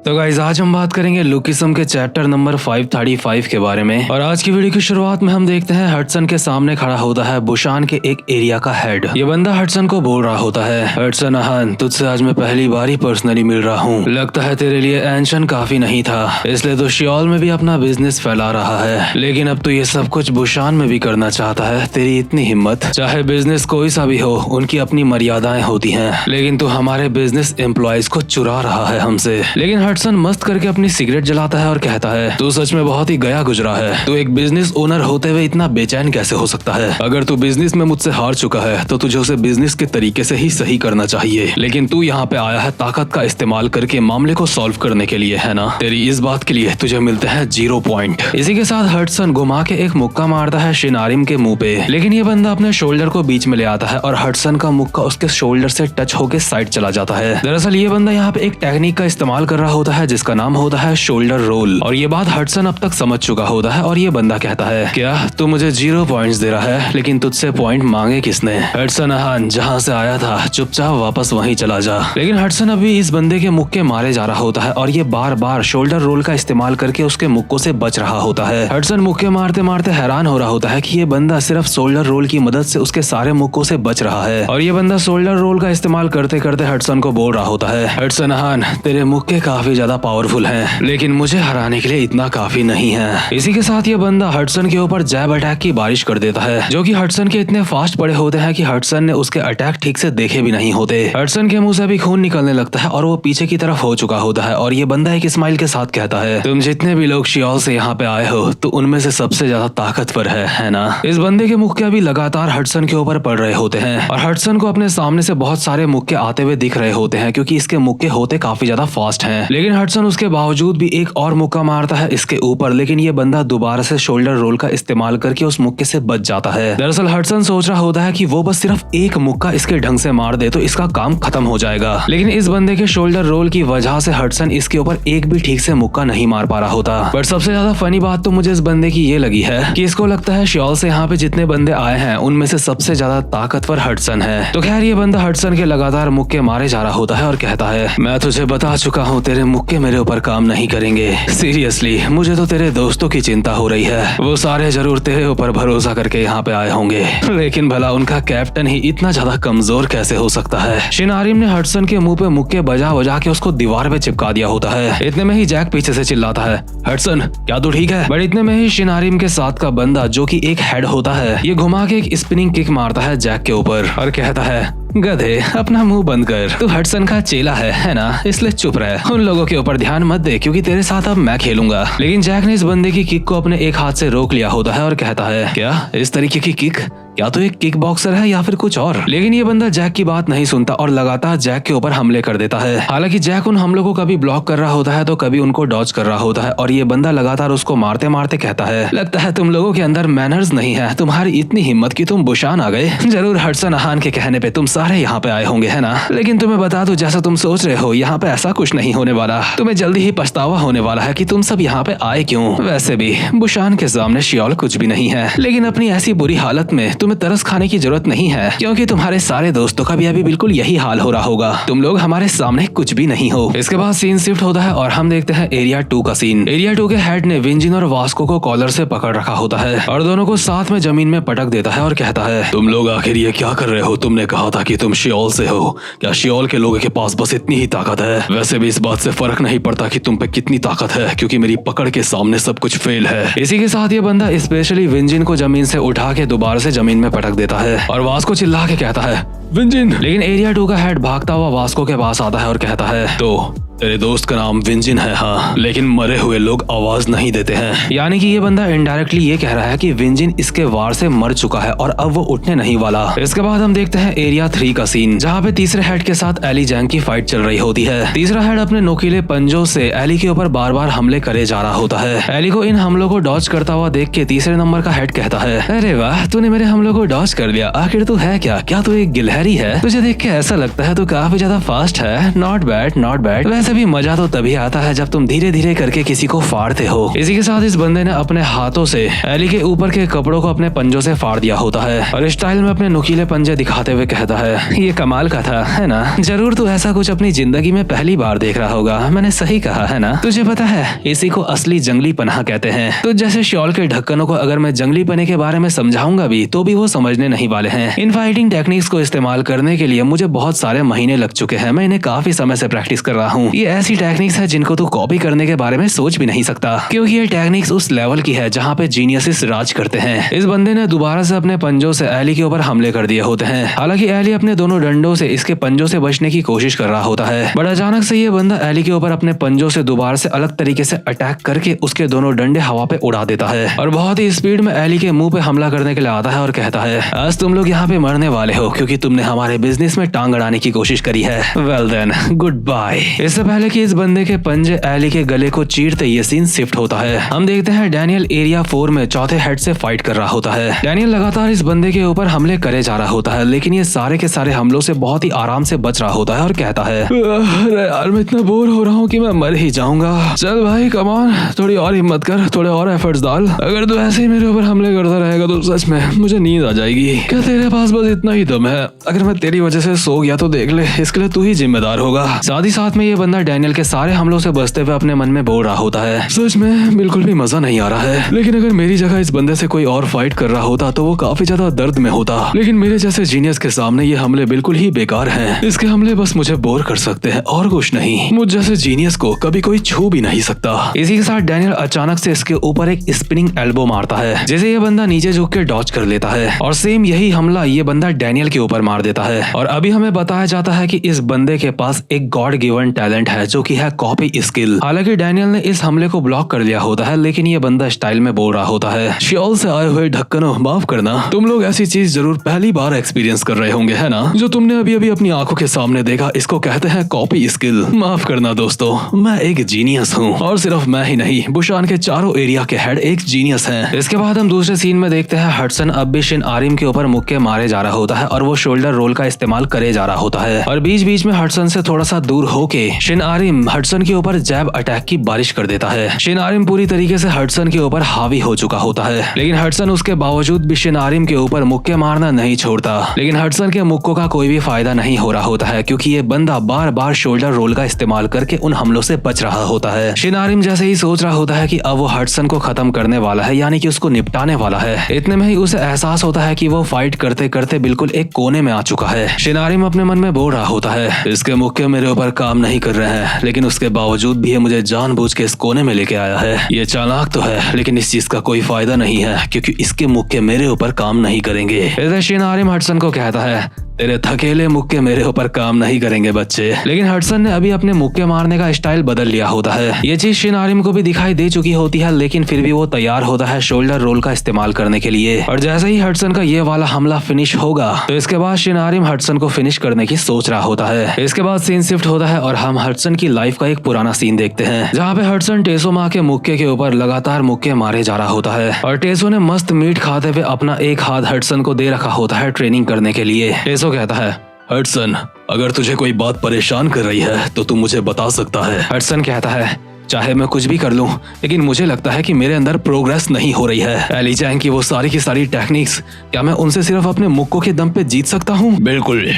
तो गाइस आज हम बात करेंगे लुकिज्म के चैप्टर नंबर 535 के बारे में। और आज की वीडियो की शुरुआत में हम देखते हैं हडसन के सामने खड़ा होता है बुशान के एक एरिया का हेड। ये बंदा हडसन को बोल रहा होता है, हडसन अहान, तुझसे आज मैं पहली बार ही पर्सनली मिल रहा हूँ। लगता है तेरे लिए एंशन काफी नहीं था, इसलिए तो शियोल में भी अपना बिजनेस फैला रहा है, लेकिन अब तो ये सब कुछ बुशान में भी करना चाहता है। तेरी इतनी हिम्मत। चाहे बिजनेस कोई सा भी हो, उनकी अपनी मर्यादाएं होती हैं, लेकिन तू हमारे बिजनेस एम्प्लॉयज को चुरा रहा है हमसे। लेकिन हडसन मस्त करके अपनी सिगरेट जलाता है और कहता है, तू सच में बहुत ही गया गुजरा है। तू एक बिजनेस ओनर होते हुए इतना बेचैन कैसे हो सकता है? अगर तू बिजनेस में मुझसे हार चुका है तो तुझे उसे बिजनेस के तरीके से ही सही करना चाहिए, लेकिन तू यहाँ पे आया है ताकत का इस्तेमाल करके मामले को सॉल्व करने के लिए, है ना? तेरी इस बात के लिए तुझे मिलते हैं 0 पॉइंट। इसी के साथ हडसन घुमा के एक मुक्का मारता है शिनारिम के मुंह पे, लेकिन ये बंदा अपने शोल्डर को बीच में ले आता है और हडसन का मुक्का उसके शोल्डर से टच होके साइड चला जाता है। दरअसल ये बंदा यहाँ पे एक टेक्निक का इस्तेमाल कर रहा होता है जिसका नाम होता है शोल्डर रोल, और ये बात हडसन अब तक समझ चुका होता है। और ये बंदा कहता है, क्या तू मुझे 0 पॉइंट्स दे रहा है, लेकिन तुझसे पॉइंट मांगे किसने? हडसन अहान, जहाँ से आया था चुपचाप वापस वहीं चला जा। लेकिन हडसन अभी इस बंदे के मुक्के मारे जा रहा होता है और ये बार बार शोल्डर रोल का इस्तेमाल करके उसके मुक्कों से बच रहा होता है। हडसन मुक्के मारते मारते हैरान हो रहा होता है कि ये बंदा सिर्फ शोल्डर रोल की मदद से उसके सारे मुक्कों से बच रहा है। और ये बंदा शोल्डर रोल का इस्तेमाल करते करते हडसन को बोल रहा होता है, हडसन अहान, तेरे मुक्के काफी ज्यादा पावरफुल हैं, लेकिन मुझे हराने के लिए इतना काफी नहीं है। इसी के साथ ये बंदा हडसन के ऊपर जैब अटैक की बारिश कर देता है, जो कि हडसन के इतने फास्ट पड़े होते हैं कि हडसन ने उसके अटैक ठीक से देखे भी नहीं होते। हडसन के मुंह से भी खून निकलने लगता है और वो पीछे की तरफ हो चुका होता है। और ये बंदा एक स्माइल के साथ कहता है, तुम जितने भी लोग शियोल से यहाँ पे आए हो तो उनमें से सबसे ज्यादा ताकतवर है ना? इस बंदे के मुक्के अभी लगातार हडसन के ऊपर पड़ रहे होते हैं और हडसन को अपने सामने से बहुत सारे मुक्के आते हुए दिख रहे होते हैं, क्योंकि इसके मुक्के होते काफी ज्यादा फास्ट हैं। लेकिन हडसन उसके बावजूद भी एक और मुक्का मारता है इसके ऊपर, लेकिन ये बंदा दोबारा से शोल्डर रोल का इस्तेमाल करके उस मुक्के से बच जाता है। दरअसल हडसन सोच रहा होता है कि वो बस सिर्फ एक मुक्का इसके ढंग से मार दे तो इसका काम खत्म हो जाएगा, लेकिन इस बंदे के शोल्डर रोल की वजह से हडसन इसके ऊपर एक भी ठीक से मुक्का नहीं मार पा रहा होता। बट सबसे ज्यादा फनी बात तो मुझे इस बंदे की ये लगी है कि इसको लगता है शियोल से यहाँ पे जितने बंदे आए हैं उनमें से सबसे ज्यादा ताकतवर हडसन है। तो खैर ये बंदा हडसन के लगातार मुक्के मारे जा रहा होता है और कहता है, मैं तुझे बता चुका हूँ तेरे मुक्के मेरे ऊपर काम नहीं करेंगे। सीरियसली मुझे तो तेरे दोस्तों की चिंता हो रही है, वो सारे जरूर तेरे ऊपर भरोसा करके यहाँ पे आए होंगे, लेकिन भला उनका कैप्टन ही इतना ज्यादा कमजोर कैसे हो सकता है? शिनारिम ने हडसन के मुंह पे मुक्के बजा बजा के उसको दीवार पे चिपका दिया होता है। इतने में ही जैक पीछे से चिल्लाता है, हडसन क्या तू ठीक है? बट इतने में ही शिनारिम के साथ का बंदा जो कि एक हेड होता है, ये घुमा के एक स्पिनिंग किक मारता है जैक के ऊपर और कहता है, गधे अपना मुंह बंद कर, तू हडसन का चेला है ना? इसलिए चुप रह, उन लोगों के ऊपर ध्यान मत दे क्योंकि तेरे साथ अब मैं खेलूंगा। लेकिन जैक ने इस बंदे की किक को अपने एक हाथ से रोक लिया होता है और कहता है, क्या इस तरीके की किक? क्या तो एक किक बॉक्सर है या फिर कुछ और? लेकिन ये बंदा जैक की बात नहीं सुनता और लगातार जैक के ऊपर हमले कर देता है। हालांकि जैक उन हमलों को कभी ब्लॉक कर रहा होता है तो कभी उनको डॉज कर रहा होता है और ये बंदा लगातार उसको मारते मारते कहता है, लगता है तुम लोगों के अंदर मैनर्स नहीं है, तुम्हारी इतनी हिम्मत कि तुम बुशान आ गए। जरूर हडसन अहान के कहने पे तुम सारे यहाँ पे आए होंगे, है ना? लेकिन तुम्हें बता दूं, जैसा तुम सोच रहे हो यहाँ पे ऐसा कुछ नहीं होने वाला। तुम्हें जल्दी ही पछतावा होने वाला है कि तुम सब यहाँ पे आए क्यों। वैसे भी बुशान के सामने शियोल कुछ भी नहीं है, लेकिन अपनी ऐसी बुरी हालत में तुम्हें तरस खाने की जरूरत नहीं है, क्योंकि तुम्हारे सारे दोस्तों का भी अभी बिल्कुल यही हाल हो रहा होगा। तुम लोग हमारे सामने कुछ भी नहीं हो। इसके बाद सीन शिफ्ट होता है और हम देखते हैं एरिया 2 का सीन। एरिया 2 के हेड ने विंजिन और वास्को को कॉलर से पकड़ रखा होता है और दोनों को साथ में जमीन में पटक देता है और कहता है, तुम लोग आखिर ये क्या कर रहे हो? तुमने कहा था कि तुम शियोल से हो, क्या शियोल के लोगों के पास बस इतनी ही ताकत है? वैसे भी इस बात से फर्क नहीं पड़ता कि तुम पे कितनी ताकत है, क्योंकि मेरी पकड़ के सामने सब कुछ फेल है। इसी के साथ ये बंदा स्पेशली विंजिन को जमीन से उठा के दोबारा से जमीन में पटक देता है और वास्को चिल्ला के कहता है, विंजिन। लेकिन एरिया 2 का हेड भागता हुआ वास्को के पास आता है और कहता है, तो तेरे दोस्त का नाम विंजिन है, हाँ, लेकिन मरे हुए लोग आवाज नहीं देते हैं। यानी कि ये बंदा इनडायरेक्टली ये कह रहा है कि विंजिन इसके वार से मर चुका है और अब वो उठने नहीं वाला। इसके बाद हम देखते हैं एरिया 3 का सीन, जहाँ पे तीसरे हेड के साथ एली जैंग की फाइट चल रही होती है। तीसरा हेड अपने नोकीले पंजों से एली के ऊपर बार बार हमले करे जा रहा होता है। एली को इन हमलों को डॉज करता हुआ देख के तीसरे नंबर का हेड कहता है, अरे वाह, तूने मेरे हमलों को डॉज कर लिया। आखिर तू है क्या? क्या तू एक गिलहरी है? तुझे देख के ऐसा लगता है तू काफी ज्यादा फास्ट है। Not bad not bad. वैसे भी मजा तो तभी आता है जब तुम धीरे धीरे करके किसी को फाड़ते हो। इसी के साथ इस बंदे ने अपने हाथों से एली के ऊपर के कपड़ों को अपने पंजों से फाड़ दिया होता है और स्टाइल में अपने नुकीले पंजे दिखाते हुए कहता है, ये कमाल का था, है ना? जरूर तू ऐसा कुछ अपनी जिंदगी में पहली बार देख रहा होगा। मैंने सही कहा है ना? तुझे पता है इसी को असली जंगली पनाह कहते हैं। तो जैसे शॉल के ढक्कनों को अगर मैं जंगली पने के बारे में समझाऊंगा भी तो भी वो समझने नहीं वाले हैं। इन फाइटिंग टेक्निक्स को इस्तेमाल करने के लिए मुझे बहुत सारे महीने लग चुके हैं। मैं इन्हें काफी समय से प्रैक्टिस कर रहा हूँ। ये ऐसी टेक्निक्स है जिनको तू कॉपी करने के बारे में सोच भी नहीं सकता, क्योंकि ये टेक्निक्स उस लेवल की है जहाँ पे जीनियसिस राज करते हैं। इस बंदे ने दोबारा से अपने पंजों से एली के ऊपर हमले कर दिए होते हैं। हालांकि एली अपने दोनों डंडों से इसके पंजों से बचने की कोशिश कर रहा होता है, बट अचानक से ये बंदा एली के ऊपर अपने पंजों से दोबारा से अलग तरीके से अटैक करके उसके दोनों डंडे हवा पे उड़ा देता है और बहुत ही स्पीड में एली के मुंह पे हमला करने के लिए आता है और कहता है, आज तुम लोग यहाँ पे मरने वाले हो क्योंकि तुमने हमारे बिजनेस में टांग अड़ाने की कोशिश करी है। Well then, goodbye. इससे पहले कि इस बंदे के पंजे एली के गले को चीरते ये सीन शिफ्ट होता है। हम देखते हैं डैनियल एरिया 4 में चौथे हेड से फाइट कर रहा होता है। डैनियल लगातार इस बंदे के ऊपर हमले करे जा रहा होता है, लेकिन ये सारे के सारे हमलों से बहुत ही आराम से बच रहा होता है और कहता है, अरे यार मैं इतना बोर हो रहा हूँ कि मैं मर ही जाऊंगा। चल भाई कम ऑन, थोड़ी और हिम्मत कर, थोड़े और एफर्ट्स डाल। अगर तू ऐसे ही मेरे ऊपर हमले करता रहेगा तो सच में मुझे नींद आ जाएगी। क्या तेरे पास बस इतना ही दम है? अगर मैं तेरी वजह से सो गया तो देख ले, इसके लिए तू ही जिम्मेदार होगा। साथ ही साथ में ये बंदा डैनियल के सारे हमलों से बचते हुए अपने मन में बोल रहा होता है, सच में बिल्कुल भी मजा नहीं आ रहा है। लेकिन अगर मेरी जगह इस बंदे से कोई और फाइट कर रहा होता तो वो काफी ज्यादा दर्द में होता। लेकिन मेरे जैसे जीनियस के सामने ये हमले बिल्कुल ही बेकार हैं। इसके हमले बस मुझे बोर कर सकते हैं और कुछ नहीं। मुझ जैसे जीनियस को कभी कोई छू भी नहीं सकता। इसी के साथ डैनियल अचानक से इसके ऊपर एक स्पिनिंग एल्बो मारता है, जिसे ये बंदा नीचे झुक के डॉच कर लेता है और सेम यही हमला ये बंदा डैनियल के ऊपर मार देता है। और अभी हमें बताया जाता है कि इस बंदे के पास एक गॉड गिवन टैलेंट है जो कि है कॉपी स्किल। हालांकि डैनियल ने इस हमले को ब्लॉक कर लिया होता है, लेकिन ये बंदा स्टाइल में बोल रहा होता है, शॉल से आए हुए ढक्कनों, माफ करना, तुम लोग ऐसी चीज जरूर पहली बार एक्सपीरियंस कर रहे होंगे, है ना? जो तुमने अभी अभी अपनी आंखों के सामने देखा, इसको कहते हैं कॉपी स्किल। माफ करना दोस्तों, मैं एक जीनियस हूँ और सिर्फ मैं ही नहीं, बुशान के चारों एरिया के हेड एक जीनियस हैं। इसके बाद हम दूसरे सीन में देखते हैं हडसन अब भी शिन आरिम के ऊपर मुक्के मारे जा रहा होता है और वो शोल्डर रोल का इस्तेमाल करे जा रहा होता है और बीच बीच में हडसन से थोड़ा सा दूर होके शिन आरिम हडसन के ऊपर जैब अटैक की बारिश कर देता है। शिन आरिम पूरी तरीके से हडसन के ऊपर हावी हो चुका होता है, लेकिन हडसन उसके बावजूद भी शिन आरिम के ऊपर मुक्के मारना नहीं छोड़ता। लेकिन हडसन के मुक्कों का कोई भी फायदा नहीं हो रहा होता है, क्योंकि ये बंदा बार बार शोल्डर रोल का इस्तेमाल करके उन हमलों से बच रहा होता है। शिन आरिम जैसे ही सोच रहा होता है कि अब वो हडसन को खत्म करने वाला है, यानी कि उसको निपटाने वाला है, इतने में ही उसे एहसास होता है कि वो फाइट करते करते बिल्कुल एक कोने में आ चुका है। शिन आरिम अपने मन में बोल रहा होता है, इसके मुक्के मेरे ऊपर काम नहीं कर रहे हैं, लेकिन उसके बावजूद भी ये मुझे जानबूझ के इस कोने में लेके आया है। ये चालाक तो है, लेकिन इस चीज का कोई फायदा नहीं है, क्योंकि इसके मुक्के मेरे ऊपर काम नहीं करेंगे। ऐसे शिन आरिम हडसन को कहता है, तेरे थकेले मुक्के मेरे ऊपर काम नहीं करेंगे बच्चे। लेकिन हडसन ने अभी अपने मुक्के मारने का स्टाइल बदल लिया होता है। ये चीज शिन आरिम को भी दिखाई दे चुकी होती है, लेकिन फिर भी वो तैयार होता है शोल्डर रोल का इस्तेमाल करने के लिए। और जैसे ही हडसन का ये वाला हमला फिनिश होगा तो इसके बाद शिन आरिम हडसन को फिनिश करने की सोच रहा होता है। इसके बाद सीन शिफ्ट होता है और हम हडसन की लाइफ का एक पुराना सीन देखते हैं, जहाँ पे हडसन टेसो माँ के मुक्के के ऊपर लगातार मुक्के मारे जा रहा होता है और टेसो ने मस्त मीट खाते हुए अपना एक हाथ हडसन को दे रखा होता है ट्रेनिंग करने के लिए। टेसो कहता है, हडसन, अगर तुझे कोई बात परेशान कर रही है तो तू मुझे बता सकता है। हडसन कहता है, चाहे मैं कुछ भी कर लूं, लेकिन मुझे लगता है कि मेरे अंदर प्रोग्रेस नहीं हो रही है। एली चैंग की वो सारी की सारी टेक्निक्स, क्या मैं उनसे सिर्फ अपने मुक्कों के दम पे जीत सकता हूँ? बिल्कुल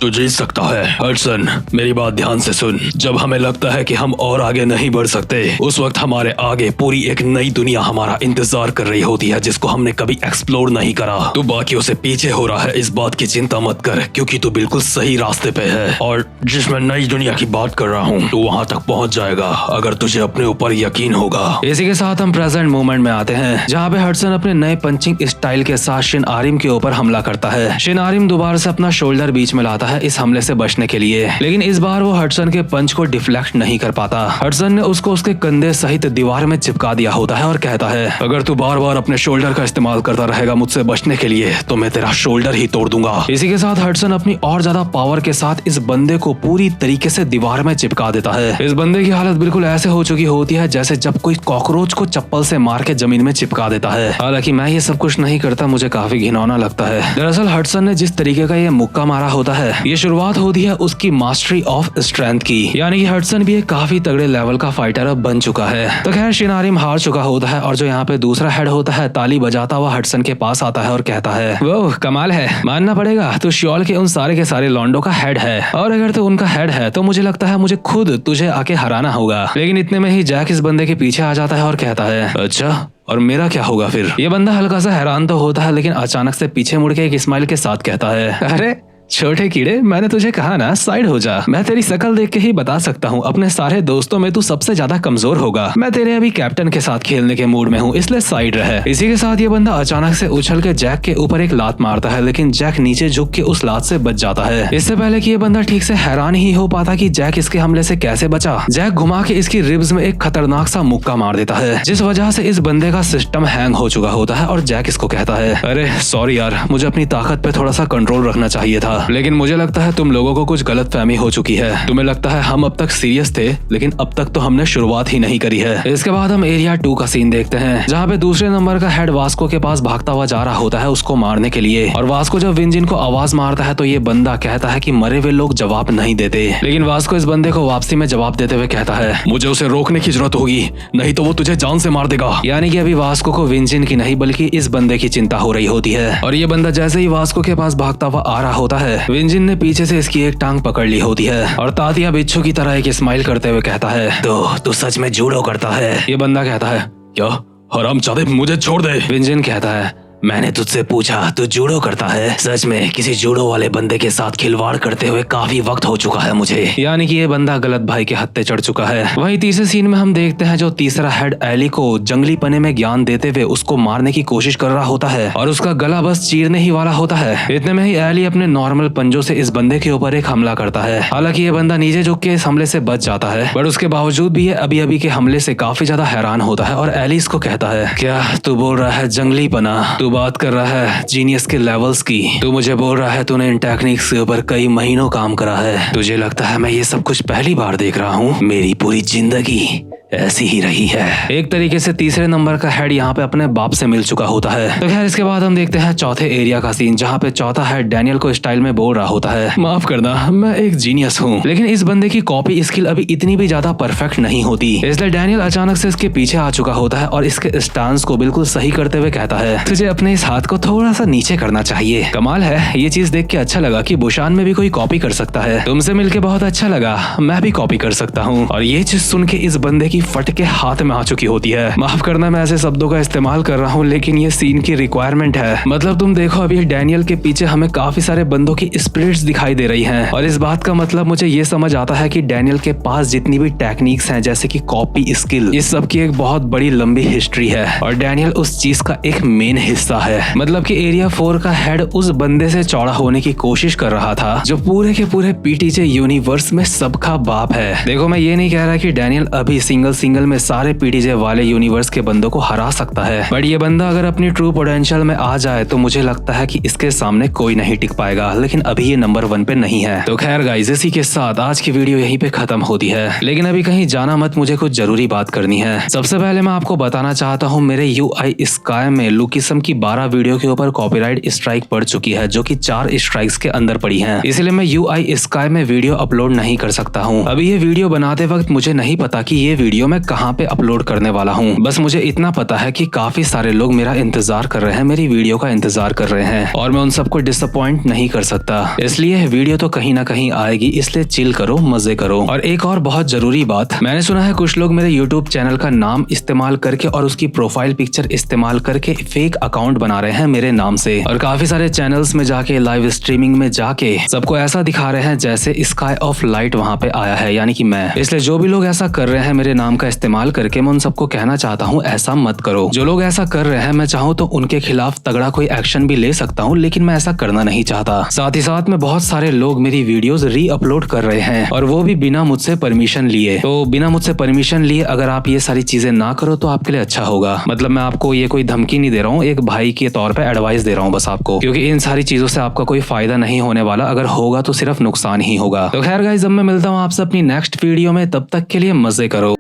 तू जीत सकता है हडसन, मेरी बात ध्यान से सुन। जब हमें लगता है कि हम और आगे नहीं बढ़ सकते, उस वक्त हमारे आगे पूरी एक नई दुनिया हमारा इंतजार कर रही होती है, जिसको हमने कभी एक्सप्लोर नहीं करा। तू बाकियों से पीछे हो रहा है, इस बात की चिंता मत कर, क्योंकि तू बिल्कुल सही रास्ते पे है और जिसमें नई दुनिया की बात कर रहा हूँ, तू वहाँ तक पहुँच जाएगा अगर तुझे अपने ऊपर यकीन होगा। इसी के साथ हम प्रेजेंट मोमेंट में आते हैं, जहाँ पे हडसन अपने नए पंचिंग स्टाइल के साथ शिन आरिम के ऊपर हमला करता है। शिन आरिम दोबारा से अपना शोल्डर बीच में लाता है इस हमले से बचने के लिए, लेकिन इस बार वो हडसन के पंच को डिफ्लेक्ट नहीं कर पाता। हडसन ने उसको उसके कंधे सहित दीवार में चिपका दिया होता है और कहता है, अगर तू बार बार अपने शोल्डर का इस्तेमाल करता रहेगा मुझसे बचने के लिए, तो मैं तेरा शोल्डर ही तोड़ दूंगा। इसी के साथ हडसन अपनी और ज्यादा पावर के साथ इस बंदे को पूरी तरीके से दीवार में चिपका देता है। इस बंदे की हालत बिल्कुल ऐसे हो चुकी होती है जैसे जब कोई कॉकरोच को चप्पल से मार के जमीन में चिपका देता है। हालांकि मैं ये सब कुछ नहीं करता, मुझे काफी घिनौना लगता है। दरअसल हडसन ने जिस तरीके का ये मुक्का मारा होता है, ये शुरुआत होती है उसकी मास्टरी ऑफ स्ट्रेंथ की, यानी कि हडसन भी एक काफी तगड़े लेवल का फाइटर अब बन चुका है। तो खैर शिनारिम हार चुका होता है और जो यहाँ पे दूसरा हेड होता है ताली बजाता हुआ हडसन के पास आता है और कहता है, वो कमाल है, मानना पड़ेगा तू श्योल के उन सारे के सारे लॉन्डो का हेड है, और अगर तू उनका हेड है तो मुझे लगता है मुझे खुद तुझे आके हराना होगा। लेकिन इतने में ही जैक इस बंदे के पीछे आ जाता है और कहता है, अच्छा और मेरा क्या होगा फिर। ये बंदा हल्का सा हैरान तो होता है लेकिन अचानक से पीछे मुड़ के एक स्माइल के साथ कहता है, अरे छोटे कीड़े, मैंने तुझे कहा ना साइड हो जा। मैं तेरी शकल देख के ही बता सकता हूँ अपने सारे दोस्तों में तू सबसे ज्यादा कमजोर होगा। मैं तेरे अभी कैप्टन के साथ खेलने के मूड में हूँ, इसलिए साइड रहे। इसी के साथ ये बंदा अचानक से उछल के जैक के ऊपर एक लात मारता है, लेकिन जैक नीचे झुक के उस लात से बच जाता है। इससे पहले कि ये बंदा ठीक से हैरान ही हो पाता कि जैक इसके हमले से कैसे बचा, जैक घुमा के इसकी रिब्स में एक खतरनाक सा मुक्का मार देता है, जिस वजह से इस बंदे का सिस्टम हैंग हो चुका होता है। और जैक इसको कहता है, अरे सॉरी यार, मुझे अपनी ताकत पे थोड़ा सा कंट्रोल रखना चाहिए था, लेकिन मुझे लगता है तुम लोगों को कुछ गलतफहमी हो चुकी है। तुम्हें लगता है हम अब तक सीरियस थे, लेकिन अब तक तो हमने शुरुआत ही नहीं करी है। इसके बाद हम एरिया 2 का सीन देखते हैं, जहाँ पे दूसरे नंबर का हेड वास्को के पास भागता हुआ जा रहा होता है उसको मारने के लिए। और वास्को जब विंजिन को आवाज मारता है तो ये बंदा कहता है कि मरे हुए लोग जवाब नहीं देते, लेकिन वास्को इस बंदे को वापसी में जवाब देते हुए कहता है, मुझे उसे रोकने की जरूरत होगी, नहीं तो वो तुझे जान से मार देगा। यानी कि अभी वास्को को विंजिन की नहीं बल्कि इस बंदे की चिंता हो रही होती है। और ये बंदा जैसे ही वास्को के पास भागता हुआ आ रहा होता है, विंजिन ने पीछे से इसकी एक टांग पकड़ ली होती है और तातिया बिच्छू की तरह एक स्माइल करते हुए कहता है, तो तू सच में जूडो करता है। ये बंदा कहता है, क्या हरामजादे, मुझे छोड़ दे। विंजिन कहता है, मैंने तुझसे पूछा तू जूडो करता है, सच में किसी जूडो वाले बंदे के साथ खिलवाड़ करते हुए काफी वक्त हो चुका है मुझे। यानी कि ये बंदा गलत भाई के हत्थे चढ़ चुका है। वहीं तीसरे सीन में हम देखते हैं जो तीसरा हेड एली को जंगली पने में ज्ञान देते हुए उसको मारने की कोशिश कर रहा होता है और उसका गला बस चीरने ही वाला होता है। इतने में ही एली अपने नॉर्मल पंजों से इस बंदे के ऊपर एक हमला करता है। हालांकि ये बंदा नीचे झुक के इस हमले से बच जाता है, बट उसके बावजूद भी ये अभी अभी के हमले से काफी ज्यादा हैरान होता है और एली इसको कहता है, क्या तू बोल रहा है जंगली पना, तू बात कर रहा है जीनियस के लेवल्स की, तू मुझे बोल रहा है तूने इन टेक्निक्स के ऊपर कई महीनों काम करा है, तुझे लगता है मैं ये सब कुछ पहली बार देख रहा हूँ, मेरी पूरी जिंदगी ऐसी ही रही है। एक तरीके से तीसरे नंबर का हेड यहाँ पे अपने बाप से मिल चुका होता है। तो खैर इसके बाद हम देखते हैं चौथे एरिया का सीन, जहाँ पे चौथा हेड डैनियल को स्टाइल में बोल रहा होता है, माफ करना मैं एक जीनियस हूँ, लेकिन इस बंदे की कॉपी स्किल अभी इतनी भी ज्यादा परफेक्ट नहीं होती। इसलिए डैनियल अचानक से इसके पीछे आ चुका होता है और इसके स्टांस को बिल्कुल सही करते हुए कहता है, तुझे अपने इस हाथ को थोड़ा सा नीचे करना चाहिए। कमाल है, ये चीज देख के अच्छा लगा कि बुशान में भी कोई कॉपी कर सकता है। तुमसे मिलके बहुत अच्छा लगा, मैं भी कॉपी कर सकता हूँ। और ये चीज सुन के इस बंदे की फट के हाथ में आ चुकी होती है। माफ करना मैं ऐसे शब्दों का इस्तेमाल कर रहा हूँ, लेकिन ये सीन की रिक्वायरमेंट है। मतलब तुम देखो अभी डैनियल के पीछे हमें काफी सारे बंदों की स्पिरिट्स दिखाई दे रही हैं, और इस बात का मतलब मुझे ये समझ आता है कि डैनियल के पास जितनी भी टेक्निक्स हैं जैसे कि कॉपी स्किल, इस सब की एक बहुत बड़ी लंबी हिस्ट्री है और डैनियल उस चीज का एक मेन हिस्सा है। मतलब कि एरिया 4 का हेड उस बंदे से चौड़ा होने की कोशिश कर रहा था जो पूरे के पूरे पीटीजे यूनिवर्स में सबका बाप है। देखो मैं ये नहीं कह रहा कि डैनियल अभी सिंगल में सारे पीटीजे वाले यूनिवर्स के बंदों को हरा सकता है, बट ये बंदा अगर अपनी ट्रू पोटेंशियल में आ जाए तो मुझे लगता है कि इसके सामने कोई नहीं टिक पाएगा। लेकिन अभी ये नंबर 1 पे नहीं है। तो खैर गाइस, इसी के साथ आज की वीडियो यहीं पे खत्म होती है, लेकिन अभी कहीं जाना मत, मुझे कुछ जरूरी बात करनी है। सबसे पहले मैं आपको बताना चाहता हूँ मेरे UI स्काई में लुकिसम की 12 वीडियो के ऊपर कॉपीराइट स्ट्राइक पड़ चुकी है, जो कि 4 स्ट्राइक्स के अंदर पड़ी है। इसलिए मैं UI स्काई में वीडियो अपलोड नहीं कर सकता हूँ। अभी ये वीडियो बनाते वक्त मुझे नहीं पता कि ये वीडियो मैं कहाँ पे अपलोड करने वाला हूँ। बस मुझे इतना पता है कि काफी सारे लोग मेरा इंतजार कर रहे हैं, मेरी वीडियो का इंतजार कर रहे हैं, और मैं उन सबको डिसअपॉइंट नहीं कर सकता। इसलिए वीडियो तो कहीं ना कहीं आएगी, इसलिए चिल करो, मजे करो। और एक और बहुत जरूरी बात, मैंने सुना है कुछ लोग मेरे यूट्यूब चैनल का नाम इस्तेमाल करके और उसकी प्रोफाइल पिक्चर इस्तेमाल करके फेक अकाउंट बना रहे हैं मेरे नाम से, और काफी सारे चैनल्स में जाके लाइव स्ट्रीमिंग में जाके सबको ऐसा दिखा रहे हैं जैसे स्काई ऑफ लाइट वहाँ पे आया है, यानी कि मैं। इसलिए जो भी लोग ऐसा कर रहे हैं मेरे नाम का इस्तेमाल करके, मैं उन सबको कहना चाहता हूँ ऐसा मत करो। जो लोग ऐसा कर रहे हैं मैं चाहूँ तो उनके खिलाफ तगड़ा कोई एक्शन भी ले सकता हूँ, लेकिन मैं ऐसा करना नहीं चाहता। साथ ही साथ में बहुत सारे लोग मेरी वीडियोस री अपलोड कर रहे हैं, और वो भी बिना मुझसे परमिशन लिए। तो बिना मुझसे परमिशन लिए अगर आप ये सारी चीजें ना करो तो आपके लिए अच्छा होगा। मतलब मैं आपको ये कोई धमकी नहीं दे रहा हूँ, एक भाई के तौर पर एडवाइस दे रहा हूँ बस आपको, क्योंकि इन सारी चीजों से आपका कोई फायदा नहीं होने वाला, अगर होगा तो सिर्फ नुकसान ही होगा। तो खैर गाइस, अब मैं मिलता हूँ आपसे अपनी नेक्स्ट वीडियो में, तब तक के लिए मजे करो।